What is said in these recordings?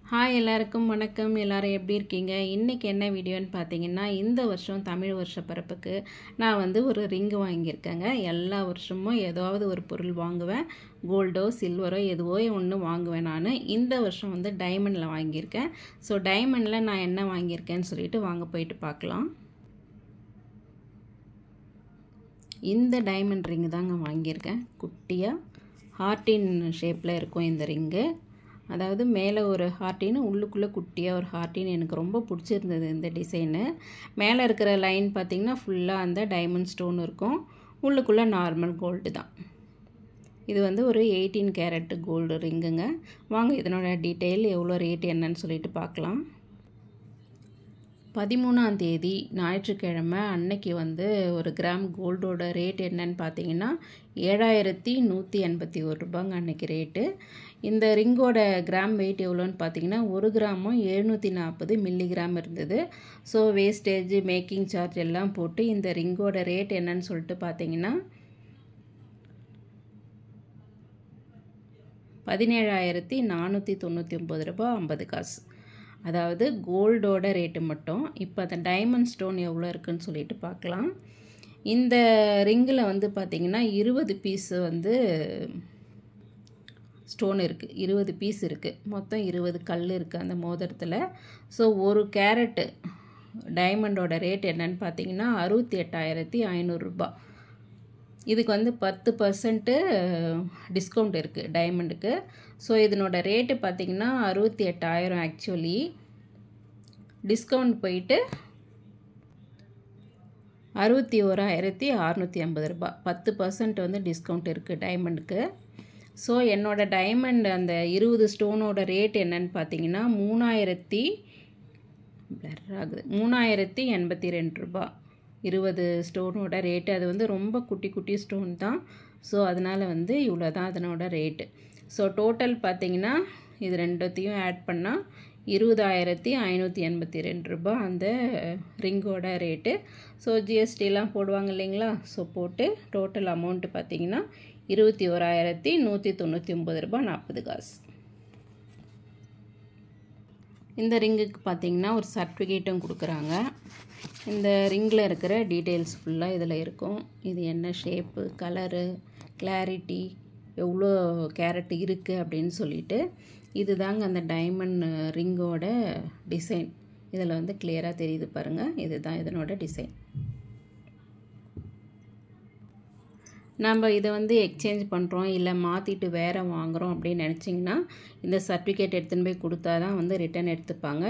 Hi எல்லாருக்கும் வணக்கம். எல்லாரும் எப்படி இருக்கீங்க? இன்றைக்கி என்ன வீடியோன்னு பார்த்தீங்கன்னா, இந்த வருஷம் தமிழ் வருஷ பிறப்புக்கு நான் வந்து ஒரு ரிங்கு வாங்கியிருக்கேங்க. எல்லா வருஷமும் ஏதாவது ஒரு பொருள் வாங்குவேன். கோல்டோ சில்வரோ எதுவோ ஒன்று வாங்குவேன் நான். இந்த வருஷம் வந்து டைமண்டில் வாங்கியிருக்கேன். ஸோ டைமண்டில் நான் என்ன வாங்கியிருக்கேன்னு சொல்லிட்டு வாங்க போயிட்டு பார்க்கலாம். இந்த டைமண்ட் ரிங்கு தாங்க வாங்கியிருக்கேன். குட்டியாக ஹார்ட்டின் ஷேப்பில் இருக்கும் இந்த ரிங்கு. அதாவது மேலே ஒரு ஹார்ட்டின், உள்ளுக்குள்ளே குட்டியாக ஒரு ஹார்ட்டின். எனக்கு ரொம்ப பிடிச்சிருந்தது இந்த டிசைனு. மேலே இருக்கிற லைன் பார்த்திங்கன்னா ஃபுல்லாக அந்த டைமண்ட் ஸ்டோன் இருக்கும். உள்ளுக்குள்ளே நார்மல் கோல்டு தான். இது வந்து ஒரு 18 கேரட் கோல்டு ரிங்குங்க. வாங்க இதனோட டீட்டெயில் எவ்வளோ ரேட் என்னன்னு சொல்லிட்டு பார்க்கலாம். 13ஆம் தேதி ஞாயிற்றுக்கிழமை அன்னைக்கு வந்து ஒரு கிராம் கோல்டோட ரேட் என்னன்னு பார்த்தீங்கன்னா 7181 ரூபாங்க அன்னைக்கு ரேட்டு. இந்த ரிங்கோட கிராம் வெயிட் எவ்வளோன்னு பார்த்தீங்கன்னா 1 கிராமும் 740 மில்லிகிராம் இருந்தது. ஸோ வேஸ்டேஜ் மேக்கிங் சார்ஜ் எல்லாம் போட்டு இந்த ரிங்கோட ரேட் என்னன்னு சொல்லிட்டு பார்த்தீங்கன்னா 17,499 ரூபா 50 காசு. அதாவது கோல்டோட ரேட்டு மட்டும். இப்போ அந்த டைமண்ட் ஸ்டோன் எவ்வளோ இருக்குன்னு சொல்லிட்டு பார்க்கலாம். இந்த ரிங்கில் வந்து பார்த்திங்கன்னா 20 பீஸ் வந்து ஸ்டோன் இருக்குது. 20 பீஸ் இருக்குது. மொத்தம் 20 கல் இருக்குது அந்த மோதிரத்தில். ஸோ ஒரு கேரட்டு டைமண்டோட ரேட் என்னன்னு பார்த்தீங்கன்னா 68,500 ரூபா. இதுக்கு வந்து 10% டிஸ்கவுண்ட் இருக்குது டைமண்டுக்கு. ஸோ இதனோட ரேட்டு பார்த்திங்கன்னா 68,000. ஆக்சுவலி டிஸ்கவுண்ட் போயிட்டு 61,650 ரூபா. 10% வந்து டிஸ்கவுண்ட் இருக்குது டைமண்டுக்கு. ஸோ என்னோடய டைமண்ட் அந்த 20 ஸ்டோனோட ரேட் என்னன்னு பார்த்தீங்கன்னா 3,082 ரூபா. 20 ஸ்டோனோட ரேட்டு. அது வந்து ரொம்ப குட்டி குட்டி ஸ்டோன் தான். ஸோ அதனால் வந்து இவ்வளோ தான் அதனோட ரேட்டு. ஸோ டோட்டல் பார்த்திங்கன்னா இது ரெண்டுத்தையும் ஆட் பண்ணால் 20,582 ரூபா அந்த ரிங்கோட ரேட்டு. ஸோ ஜிஎஸ்டிலாம் போடுவாங்க இல்லைங்களா? ஸோ போட்டு டோட்டல் அமௌண்ட்டு பார்த்திங்கன்னா 21,199 ரூபா 40 காசு. இந்த ரிங்குக்கு பார்த்திங்கன்னா ஒரு சர்டிஃபிகேட்டும் கொடுக்குறாங்க. இந்த ரிங்கில் இருக்கிற டீட்டெயில்ஸ் ஃபுல்லாக இதில் இருக்கும். இது என்ன ஷேப்பு, கலரு, கிளாரிட்டி, எவ்வளோ கேரட் இருக்குது அப்படின்னு சொல்லிட்டு. இது தாங்க அந்த டைமண்ட் ரிங்கோட டிசைன். இதில் வந்து கிளியராக தெரியுது பாருங்கள். இதுதான் இதனோட டிசைன். நம்ம இதை வந்து எக்ஸ்சேஞ்ச் பண்ணுறோம் இல்லை மாற்றிட்டு வேறு வாங்குகிறோம் அப்படின்னு நினச்சிங்கன்னா இந்த சர்டிஃபிகேட் எடுத்துன்னு போய் கொடுத்தா தான் வந்து ரிட்டன் எடுத்துப்பாங்க.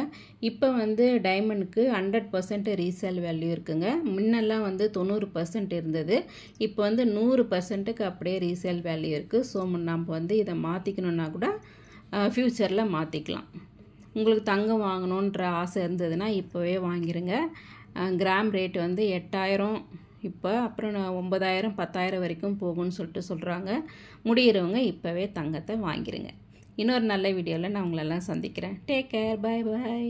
இப்போ வந்து டைமண்டுக்கு 100% ரீசேல் வேல்யூ இருக்குங்க. முன்னெல்லாம் வந்து 90% இருந்தது. இப்போ வந்து 100%க்கு அப்படியே ரீசேல் வேல்யூ இருக்குது. ஸோ நம்ம வந்து இதை மாற்றிக்கணுன்னா கூட ஃப்யூச்சரில் மாற்றிக்கலாம். உங்களுக்கு தங்கம் வாங்கணுன்ற ஆசை இருந்ததுன்னா இப்போவே வாங்கிடுங்க. கிராம் ரேட் வந்து 8,000 இப்போ, அப்புறம் 9,000 10,000 வரைக்கும் போகும்னு சொல்லிட்டு சொல்கிறாங்க. முடிகிறவங்க இப்போவே தங்கத்தை வாங்கிடுங்க. இன்னொரு நல்ல வீடியோவில் நான் உங்களெல்லாம் சந்திக்கிறேன். Take care. Bye bye.